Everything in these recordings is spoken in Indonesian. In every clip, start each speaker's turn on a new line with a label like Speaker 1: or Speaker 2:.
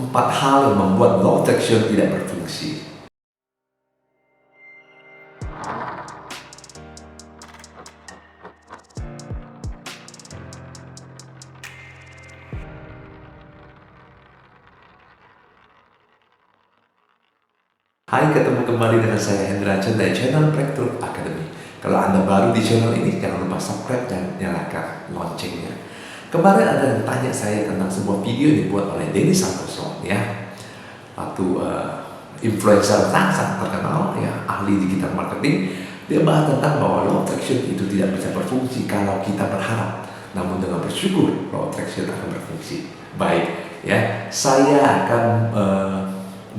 Speaker 1: 4 hal yang membuat law of attraction tidak berfungsi. Hai, ketemu kembali dengan saya Hendra Chan dari channel Breakthrough Academy. Kalau Anda baru di channel ini, jangan lupa subscribe dan nyalakan loncengnya. Kemarin ada yang tanya saya tentang sebuah video yang dibuat oleh Denny Santoso, ya. Waktu influencer sangat terkenal, ya, ahli digital marketing. Dia bahas tentang bahwa law of attraction itu tidak bisa berfungsi kalau kita berharap. Namun dengan bersyukur, law of attraction akan berfungsi. Baik, ya. Saya akan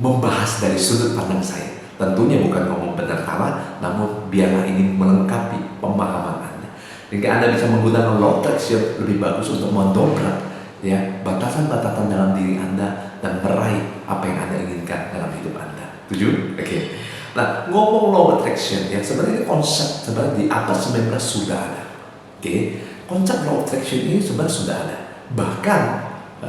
Speaker 1: membahas dari sudut pandang saya. Tentunya bukan ngomong benar salah, namun biarlah ini melengkapi pemahaman Anda. Jika Anda bisa menggunakan law of attraction lebih bagus untuk mendobrak, ya, batasan-batasan dalam diri Anda dan meraih apa yang Anda inginkan dalam hidup Anda. Setuju? Oke. Nah, ngomong law of attraction, ya, sebenarnya konsep sebenarnya di atas 19 sudah ada. Oke. Konsep law of attraction ini sebenarnya sudah ada. Bahkan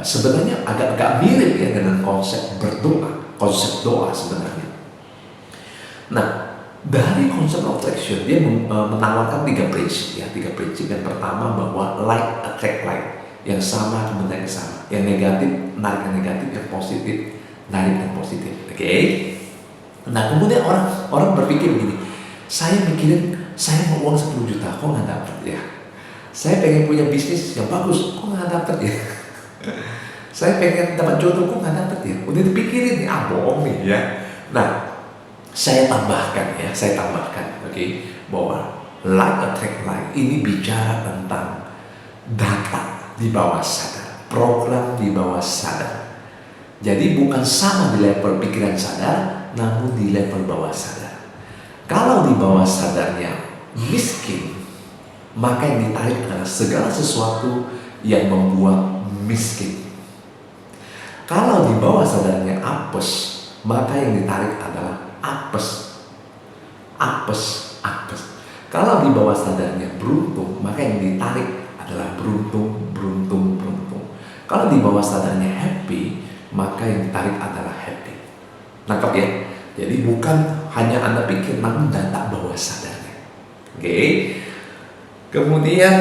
Speaker 1: sebenarnya agak-agak mirip, ya, dengan konsep berdoa. Konsep doa sebenarnya. Nah, dari konsep law of attraction dia menawarkan 3 prinsip, ya, 3 prinsip. Yang pertama bahwa like attract like, yang sama akan menarik sama, yang negatif narik yang negatif, yang positif narik yang positif. Oke. Nah, kemudian orang berpikir begini, saya mikirin saya mau uang 10 juta, kok nggak dapat, ya? Saya pengen punya bisnis yang bagus, kok nggak dapat, ya? Saya pengen dapat jodoh, kok nggak dapet, ya? Udah dipikirin nih, bohong nih, ya. Nah, saya tambahkan, oke, bahwa like attract like ini bicara tentang data di bawah sadar, program di bawah sadar. Jadi bukan sama di level pikiran sadar, namun di level bawah sadar. Kalau di bawah sadarnya miskin, maka yang ditarik adalah segala sesuatu yang membuat miskin. Kalau di bawah sadarnya apes, maka yang ditarik adalah apes. Kalau di bawah sadarnya beruntung, maka yang ditarik adalah beruntung. Kalau di bawah sadarnya happy, maka yang ditarik adalah happy. Nangkap, ya? Jadi bukan hanya Anda pikir, namun data bawah sadarnya. Oke. Kemudian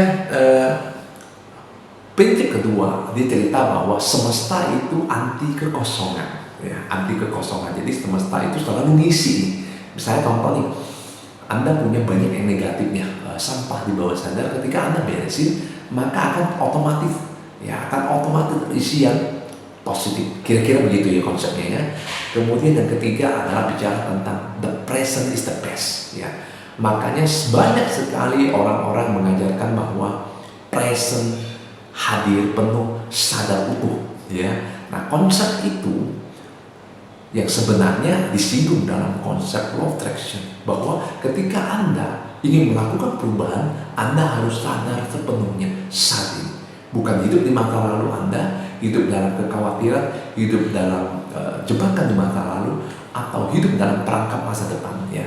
Speaker 1: prinsip kedua, dia cerita bahwa semesta itu anti kekosongan, ya, anti kekosongan. Jadi semesta itu selalu mengisi. Misalnya contoh nih, Anda punya banyak yang negatifnya, sampah di bawah sadar. Ketika Anda beresin, maka akan otomatis isi yang positif. Kira-kira begitu, ya, konsepnya, ya. Kemudian yang ketiga adalah bicara tentang the present is the best, ya. Makanya banyak sekali orang-orang mengajarkan bahwa present hadir penuh, sadar utuh, ya. Nah, konsep itu yang sebenarnya disinggung dalam konsep law of attraction, bahwa ketika Anda ingin melakukan perubahan, Anda harus sadar sepenuhnya saat ini. Bukan hidup di masa lalu Anda, hidup dalam kekhawatiran, hidup dalam jebakan di masa lalu, atau hidup dalam perangkap masa depan, ya,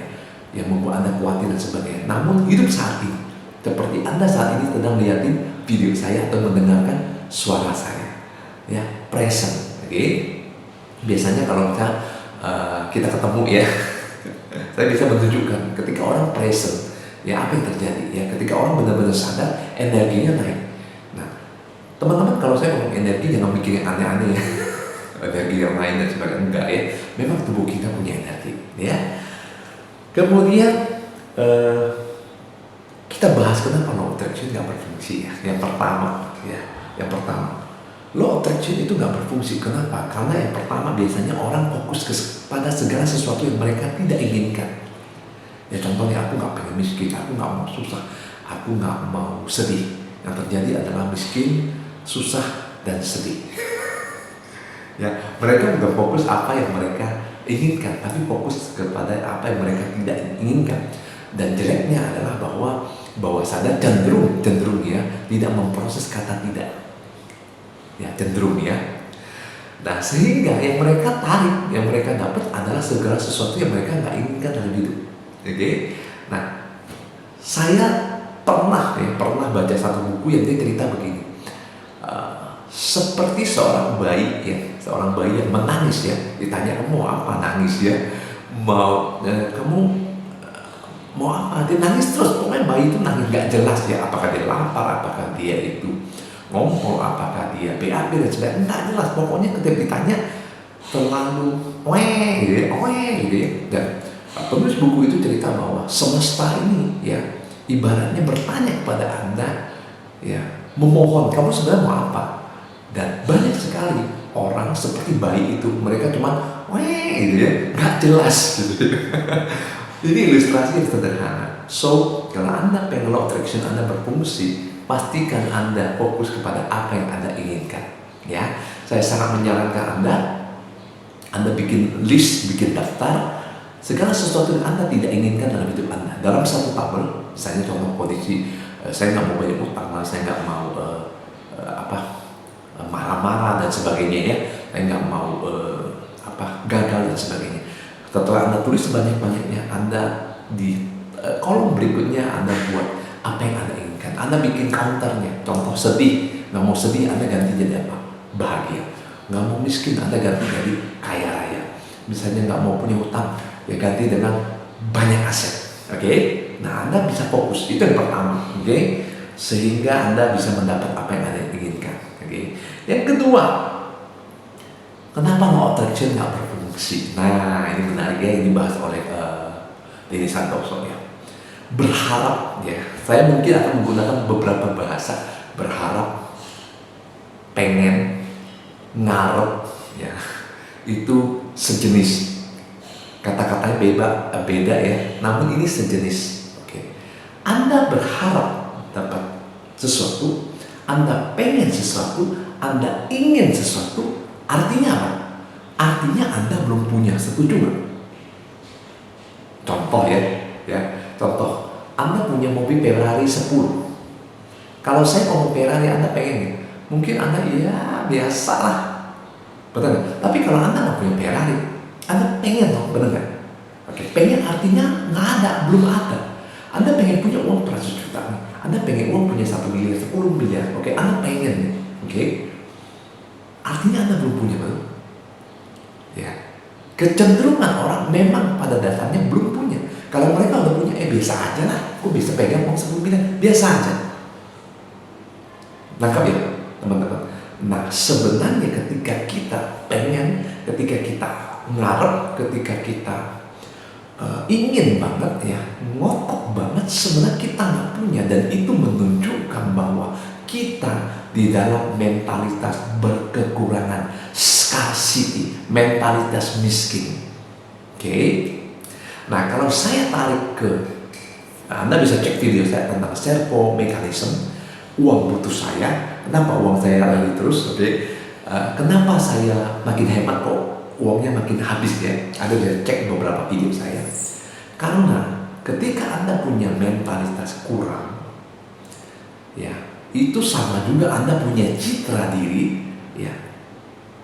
Speaker 1: yang membuat Anda khawatir dan sebagainya. Namun hidup saat ini, seperti Anda saat ini sedang lihatin video saya atau mendengarkan suara saya, ya, present. Oke. Biasanya kalau kita ketemu, ya, saya bisa menunjukkan ketika orang present, ya, apa yang terjadi, ya, ketika orang benar-benar sadar, energinya naik. Nah, teman-teman, kalau saya ngomong energi jangan mikir yang aneh-aneh, ya. Energi yang lain dan sebagainya, enggak, ya. Memang tubuh kita punya energi, ya. Kemudian kita bahas kenapa law of attraction nggak berfungsi, ya. Yang pertama, law of attraction itu nggak berfungsi. Kenapa? Karena yang pertama, biasanya orang fokus pada segala sesuatu yang mereka tidak inginkan. Ya, contohnya, aku nggak pengen miskin, aku nggak mau susah, aku nggak mau sedih. Yang terjadi adalah miskin, susah, dan sedih. Ya, mereka bukan fokus apa yang mereka inginkan, tapi fokus kepada apa yang mereka tidak inginkan. Dan jeleknya adalah bahwa bawah sadar cenderung, ya, tidak memproses kata tidak, ya, cenderung, ya. Nah, sehingga yang mereka tarik, yang mereka dapat adalah segala sesuatu yang mereka nggak inginkan dalam hidup. Oke. Nah, saya pernah baca satu buku yang dia cerita begini. seperti seorang bayi ya, seorang bayi yang menangis ya, ditanya kamu mau apa, nangis ya, kamu mau apa, dia nangis terus. Pokoknya bayi itu nangis nggak jelas ya, apakah dia lapar, apakah dia itu ngomong, apakah dia BAB dan sebagainya, nggak jelas. Pokoknya ketika ditanya terlalu gitu ya. Dan penulis buku itu cerita bahwa semesta ini ya ibaratnya bertanya kepada Anda ya, memohon kamu sebenarnya mau apa. Dan banyak sekali orang seperti bayi itu, mereka cuma gitu ya, nggak jelas gitu. Ini ilustrasi yang sederhana. So kalau Anda pengen law attraction Anda berfungsi, pastikan Anda fokus kepada apa yang Anda inginkan ya. Saya sangat menyarankan Anda bikin list, bikin daftar segala sesuatu yang Anda tidak inginkan dalam hidup Anda. Dalam satu tabel, misalnya contoh kondisi, saya nggak mau banyak utang, saya nggak mau marah-marah dan sebagainya ya, saya nggak mau gagal dan sebagainya. Setelah Anda tulis sebanyak-banyaknya, Anda di kolom berikutnya Anda buat apa yang Anda inginkan. Anda bikin counternya. Contoh sedih, nggak mau sedih, Anda ganti jadi apa? Bahagia. Nggak mau miskin, Anda ganti jadi kaya raya. Misalnya nggak mau punya utang, ya ganti dengan banyak aset. Oke? Nah, Anda bisa fokus. Itu yang pertama. Oke? Sehingga Anda bisa mendapat apa yang Anda inginkan. Oke? Yang kedua, kenapa law attraction nggak berfungsi? Nah, ini menarik ya, ini dibahas oleh Denny Santoso ya. Berharap ya, saya mungkin akan menggunakan beberapa bahasa. Berharap, pengen, ngarep ya, itu sejenis. Kata-katanya beda ya, namun ini sejenis. Oke. Anda berharap dapat sesuatu, Anda pengen sesuatu, Anda ingin sesuatu, artinya apa? Artinya Anda belum punya. Setuju nggak? Contoh ya, contoh, Anda punya mobil Ferrari 10. Kalau saya ngomong Ferrari, Anda pengen ya? Mungkin Anda ya biasa lah, betul nggak? Tapi kalau Anda nggak punya Ferrari, Anda pengen dong, benar nggak? Oke, pengen artinya nggak ada, belum ada. Anda pengen punya uang 100 juta nih, Anda pengen uang punya 1 miliar, 10 miliar, oke, Anda pengen nih, oke? Artinya Anda belum punya, betul? Ya, kecenderungan orang memang pada dasarnya belum punya. Kalau mereka udah punya, biasa aja lah, kok bisa pegang uang 10 miliar, biasa aja. Nangkap ya, teman-teman? Nah, sebenarnya ketika kita pengen, ketika kita ngarep, ketika kita ingin banget ya, ngokok banget, sebenarnya kita nggak punya. Dan itu menunjukkan bahwa kita di dalam mentalitas berkekurangan, scarcity, mentalitas miskin. Oke? Nah, kalau saya tarik ke, Anda bisa cek video saya tentang Servo Mechanism, uang butuh saya, kenapa uang saya lagi terus, oke? Kenapa saya makin hemat kok uangnya makin habis ya? Ada cek beberapa video saya. Karena ketika Anda punya mentalitas kurang, ya itu sama juga Anda punya citra diri, ya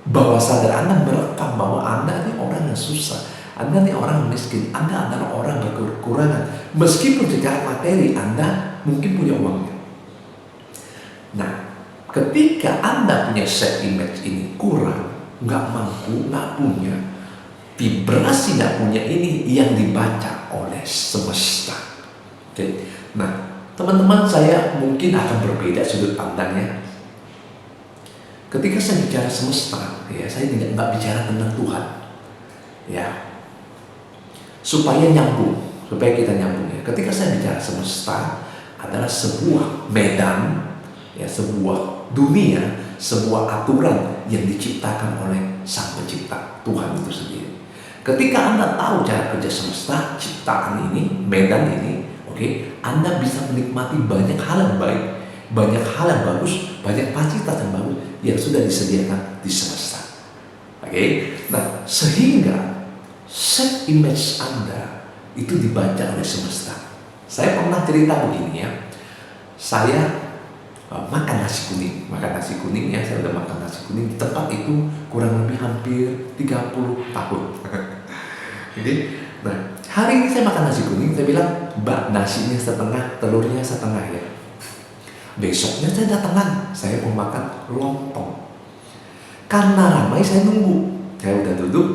Speaker 1: bawah sadar Anda merekam bahwa Anda ini orang yang susah, Anda ini orang miskin, Anda adalah orang berkekurangan. Meskipun secara materi Anda mungkin punya uangnya. Nah, ketika Anda punya self image ini kurang, nggak mampu, nggak punya, vibrasi nggak punya ini yang dibaca oleh semesta. Oke. Nah, teman-teman, saya mungkin akan berbeda sudut pandangnya. Ketika saya bicara semesta, ya saya nggak bicara tentang Tuhan, ya supaya nyambung, supaya kita nyambung ya. Ketika saya bicara semesta adalah sebuah medan, ya sebuah dunia, sebuah aturan yang diciptakan oleh Sang Pencipta, Tuhan itu sendiri. Ketika Anda tahu cara kerja semesta, ciptaan ini, medan ini, oke, Anda bisa menikmati banyak hal yang baik, banyak hal yang bagus, banyak fasilitas yang bagus yang sudah disediakan di semesta. Oke, nah sehingga self image Anda itu dibaca oleh semesta. Saya pernah cerita begini ya, saya makan nasi kuning ya, saya udah makan nasi kuning di tempat itu kurang lebih hampir 30 tahun. Jadi, nah hari ini saya makan nasi kuning, saya bilang, Mbak, nasinya setengah, telurnya setengah ya. Besoknya saya datang lagi, saya mau makan lontong. Karena ramai saya nunggu, saya udah duduk,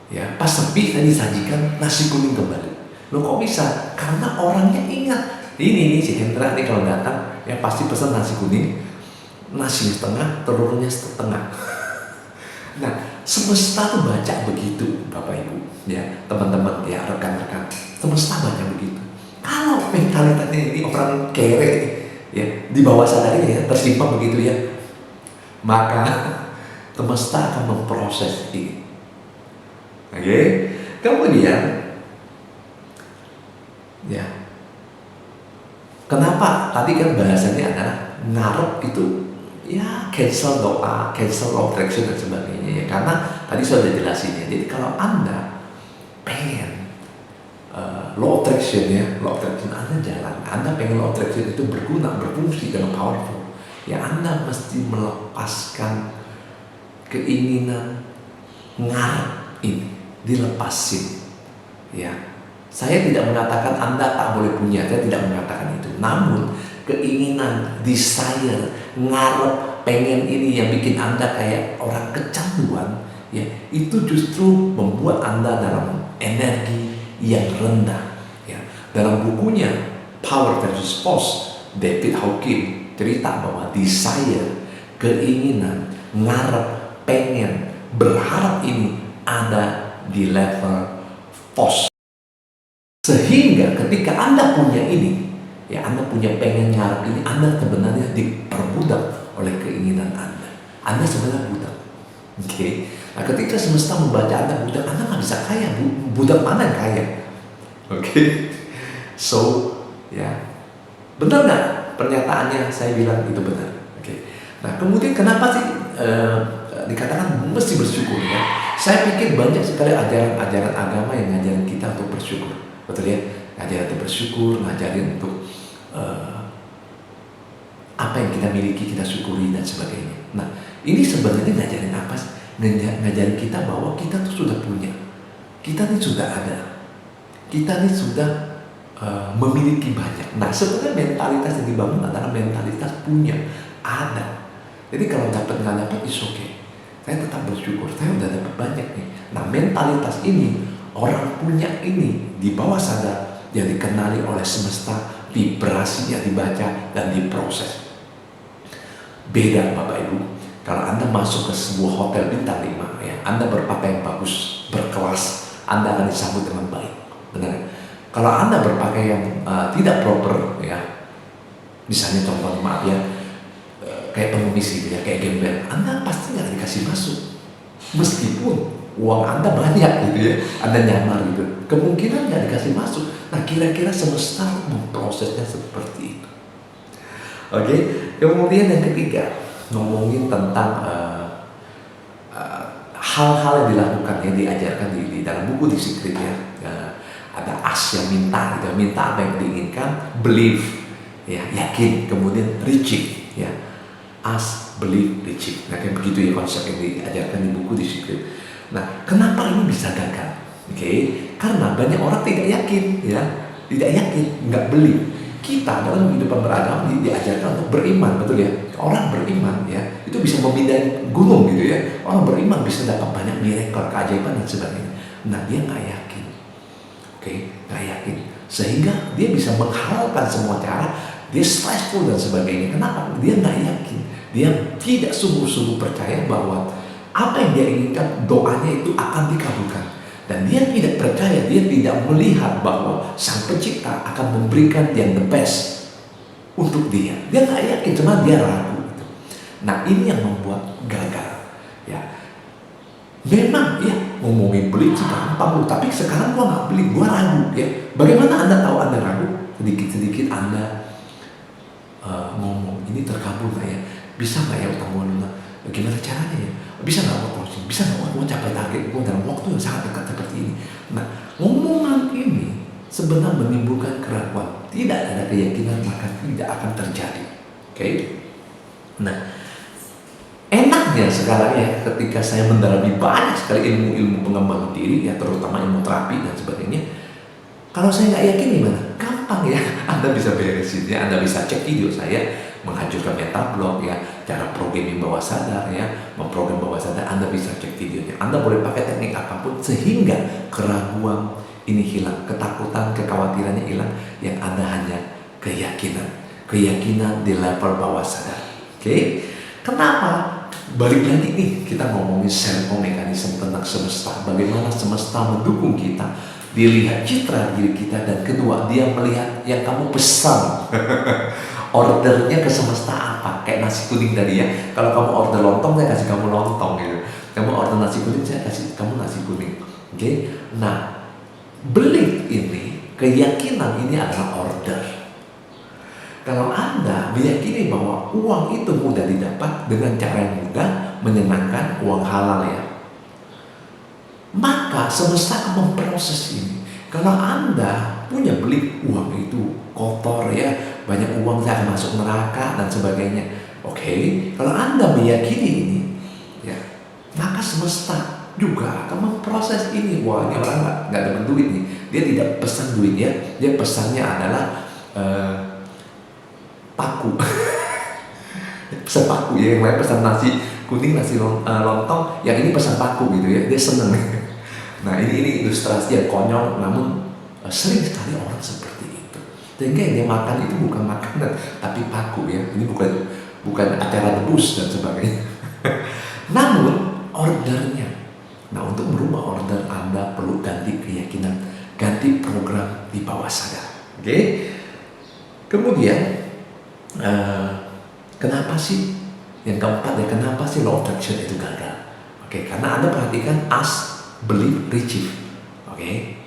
Speaker 1: ya pas sepi saya disajikan nasi kuning kembali. Loh kok bisa? Karena orangnya ingat. Ini si Hendra nih kalau datang ya pasti pesan nasi kuning, nasi setengah, telurnya setengah. Nah, semesta tuh baca begitu, Bapak Ibu, ya teman-teman, ya rekan-rekan, semesta baca begitu. Kalau mentalitasnya ini orang kere, ya di bawah sadarnya ya tersimpan begitu ya, maka semesta akan memproses ini. Oke, kemudian, ya, kenapa tadi kan bahasanya adalah ngarep itu, ya cancel doa, cancel law of attraction dan sebagainya ya, karena tadi sudah jelasin ya. Jadi kalau Anda pengen law of attraction ya, law of attraction Anda jalan, Anda pengen law of attraction itu berguna, berfungsi dan powerful, ya Anda mesti melepaskan keinginan ngarep ini, dilepasin ya. Saya tidak mengatakan Anda tak boleh punya, saya tidak mengatakan itu. Namun keinginan, desire, ngarep, pengen ini yang bikin Anda kayak orang kecanduan, ya itu justru membuat Anda dalam energi yang rendah. Ya. Dalam bukunya Power versus Force, David Hawkins cerita bahwa desire, keinginan, ngarep, pengen, berharap ini ada di level force. Sehingga ketika Anda punya ini, ya Anda punya pengen ngarep ini, Anda sebenarnya diperbudak oleh keinginan Anda. Anda sebenarnya budak. Oke. Nah, ketika semesta membaca Anda budak, Anda nggak bisa kaya. Budak mana yang kaya? Oke. So, ya benar nggak pernyataannya saya bilang itu benar. Oke. Nah, kemudian kenapa sih dikatakan mesti bersyukur ya? Saya pikir banyak sekali ajaran-ajaran agama yang ngajarin kita untuk bersyukur. Betul ya? Ngajarin untuk bersyukur, ngajarin untuk apa yang kita miliki kita syukuri dan sebagainya. Nah, ini sebenarnya ngajarin apa sih? Ngajarin kita bahwa kita tuh sudah punya, kita nih sudah ada, kita nih sudah memiliki banyak. Nah, sebenarnya mentalitas yang dibangun adalah mentalitas punya, ada. Jadi kalau dapat nggak dapat is okay. Saya tetap bersyukur, saya udah dapat banyak nih. Nah, mentalitas ini, orang punya ini di bawah sadar yang dikenali oleh semesta, vibrasinya dibaca dan diproses. Beda Bapak Ibu, kalau Anda masuk ke sebuah hotel bintang 5 ya, Anda berpakaian bagus, berkelas, Anda akan disambut dengan baik. Benar? Kalau Anda berpakaian tidak proper ya, misalnya contoh maaf ya, kayak pengemis gitu ya, kayak gembel, Anda pasti nggak dikasih masuk. Meskipun uang Anda banyak gitu ya, Anda nyamar gitu, kemungkinan nggak dikasih masuk. Nah, kira-kira semesta memprosesnya seperti itu. Oke, kemudian yang ketiga, ngomongin tentang hal-hal yang dilakukan, yang diajarkan di dalam buku The Secret ya. Ada ask yang minta, gitu, minta apa yang diinginkan, believe, ya yakin, kemudian reaching, ya ask, believe, reaching. Nah, kayak begitu ya konsep yang diajarkan di buku The Secret. Nah, kenapa ini bisa gagal? Oke, karena banyak orang tidak yakin, ya, tidak yakin, nggak beli. Kita dalam kehidupan beragama diajarkan untuk beriman, betul ya? Orang beriman, ya, itu bisa memindahkan gunung gitu ya. Orang beriman bisa dapat banyak miracle, keajaiban dan sebagainya. Nah, dia nggak yakin, oke, nggak yakin, sehingga dia bisa menghalalkan semua cara. Dia stressful dan sebagainya. Kenapa? Dia nggak yakin. Dia tidak sungguh-sungguh percaya bahwa apa yang dia inginkan, doanya itu akan dikabulkan. Dan dia tidak percaya, dia tidak melihat bahwa Sang Pencipta akan memberikan yang the best untuk dia. Dia nggak yakin, cuma dia ragu. Nah, ini yang membuat gagal. Ya, memang ya ngomongin beli sih gampang, tapi sekarang gua nggak beli, gua ragu. Ya, bagaimana Anda tahu Anda ragu? Sedikit-sedikit Anda ngomong, ini terkabul nggak ya? Bisa nggak ya utang gua lunas? Gimana caranya ya? Bisa nggak gua closing? Bisa nggak gua capai target gua dalam waktu yang sangat dekat seperti ini? Nah, ngomongan ini sebenarnya menimbulkan keraguan. Tidak ada keyakinan, maka tidak akan terjadi. Oke? Nah, enaknya sekarang ya, ketika saya mendalami banyak sekali ilmu-ilmu pengembangan diri, ya terutama ilmu terapi dan sebagainya. Kalau saya nggak yakin gimana? gampang ya, Anda bisa beresin ya, Anda bisa cek video saya menghancurkan metablog ya, cara programming bawah sadar ya, memprogram bawah sadar, Anda bisa cek videonya. Anda boleh pakai teknik apapun sehingga keraguan ini hilang, ketakutan, kekhawatirannya hilang, yang ada hanya keyakinan di level bawah sadar. Oke? Kenapa? Balik lagi nih, kita ngomongin mekanisme tentang semesta, bagaimana semesta mendukung kita. Dia lihat citra diri kita, dan kedua, dia melihat yang kamu pesan. Ordernya ke semesta apa? Kayak nasi kuning tadi ya. Kalau kamu order lontong, saya kasih kamu lontong gitu. Kamu order nasi kuning, saya kasih kamu nasi kuning. Oke? Nah, belief ini, keyakinan ini adalah order. Kalau Anda meyakini bahwa uang itu mudah didapat dengan cara yang mudah, menyenangkan, uang halal ya, maka semesta akan memproses ini. Kalau Anda punya belief uang itu kotor ya, banyak uang saya akan masuk neraka dan sebagainya. Oke, kalau Anda meyakini ini, ya, maka semesta juga akan memproses ini. Wah, ini orang nggak dapat duit nih. Dia tidak pesan duit ya, dia pesannya adalah paku. Pesan paku ya, yang lain pesan nasi kuning, nasi lontong, yang ini pesan paku gitu ya, dia seneng. Nah ini ilustrasi yang konyol, namun sering sekali orang seperti itu. Sehingga yang dia makan itu bukan makanan, tapi paku ya. Ini bukan acara rebus dan sebagainya. Namun ordernya, nah untuk merubah order Anda perlu ganti keyakinan, ganti program di bawah sadar. Oke? Kemudian kenapa sih yang keempat ya, kenapa sih law of attraction itu gagal? Oke, karena Anda perhatikan ask, believe, receive. Oke.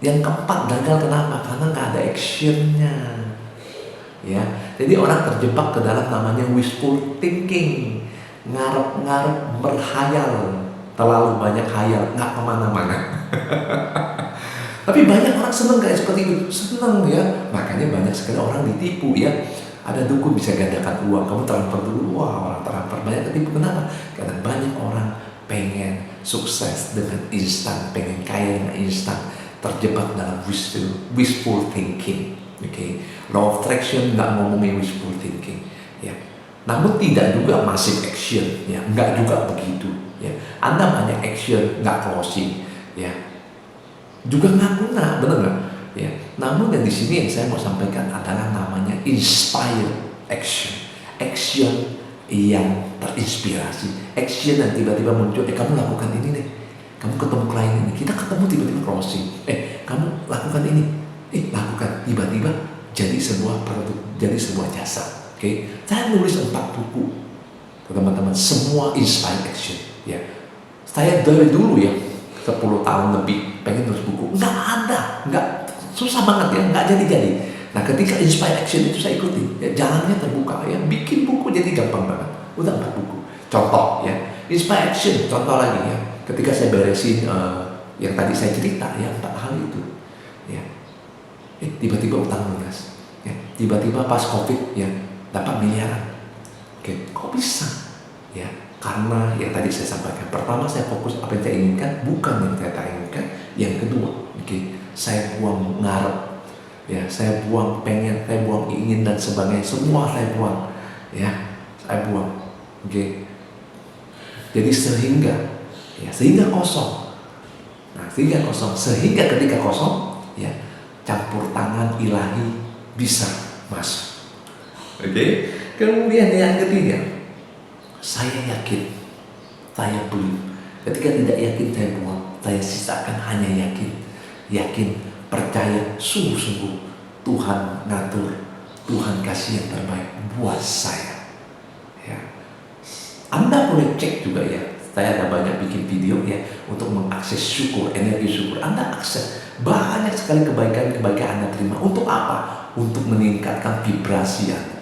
Speaker 1: Yang keempat gagal kenapa? Karena nggak ada actionnya. Ya, jadi orang terjebak ke dalam namanya wishful thinking, ngarep-ngarep, berhayal, terlalu banyak hayal, nggak kemana-mana. Tapi banyak orang senang kayak seperti itu, senang ya. Makanya banyak sekali orang ditipu ya. Ada dukun bisa gandakan uang, kamu transfer dulu, wah orang transfer banyak ketipu. Kenapa? Karena banyak orang pengen sukses dengan instan, pengen kaya dengan instan, terjebak dalam wishful thinking. Oke, law of attraction nggak ngomongin wishful thinking, ya. Namun tidak juga massive action, ya, nggak juga begitu, ya. Anda banyak action nggak closing, ya. Juga nggak guna, benar nggak? Ya. Namun yang di sini yang saya mau sampaikan adalah namanya inspire action, action yang terinspirasi, action yang tiba-tiba muncul. Kamu lakukan ini deh, kamu ketemu klien ini, kita ketemu tiba-tiba closing. Kamu lakukan ini, lakukan, tiba-tiba jadi sebuah produk, jadi sebuah jasa. Oke, saya nulis 4 buku, teman-teman, semua inspire action. Ya, saya dari dulu ya 10 tahun lebih pengen nulis buku, nggak ada, susah banget ya, nggak jadi. Nah ketika inspire action itu saya ikuti, ya, jalannya terbuka ya, bikin buku jadi gampang banget. Udah 4 buku. Contoh ya, inspire action, contoh lagi ya, ketika saya beresin yang tadi saya cerita ya, 4 hal itu, ya, tiba-tiba utang lunas, ya, tiba-tiba pas COVID ya dapat miliaran. Oke, kok bisa? Ya, karena yang tadi saya sampaikan, pertama saya fokus apa yang saya inginkan, bukan yang saya inginkan. Yang kedua, saya buang ngarep, ya, saya buang pengen, saya buang ingin dan sebagainya, semua saya buang, ya, saya buang. Jadi sehingga kosong. Nah, sehingga ketika kosong, ya, campur tangan ilahi bisa masuk. Kemudian yang ketiga, saya yakin, saya beli. Ketika tidak yakin saya buang, saya sisakan hanya yakin, percaya, sungguh-sungguh Tuhan ngatur, Tuhan kasih yang terbaik buat saya. Ya. Anda boleh cek juga ya, saya ada banyak bikin video ya untuk mengakses syukur, energi syukur. Anda akses banyak sekali kebaikan Anda terima. Untuk apa? Untuk meningkatkan vibrasi Anda,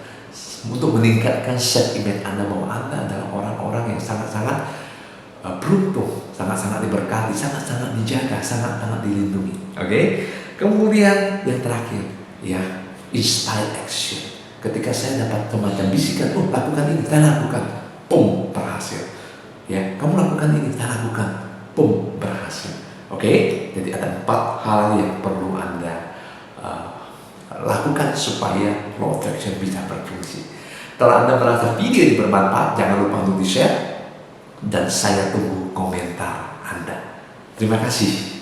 Speaker 1: untuk meningkatkan self image Anda bahwa Anda adalah orang-orang yang sangat-sangat beruntung, sangat-sangat diberkati, sangat-sangat dijaga, sangat-sangat dilindungi. Kemudian yang terakhir, ya, inspire action. Ketika saya dapat semacam bisikan, lakukan ini, saya lakukan, berhasil. Ya, kamu lakukan ini, saya lakukan, berhasil. Jadi ada 4 hal yang perlu Anda lakukan supaya law of attraction bisa berfungsi. Kalau Anda merasa video ini bermanfaat, jangan lupa untuk di-share, dan saya tunggu komentar Anda. Terima kasih.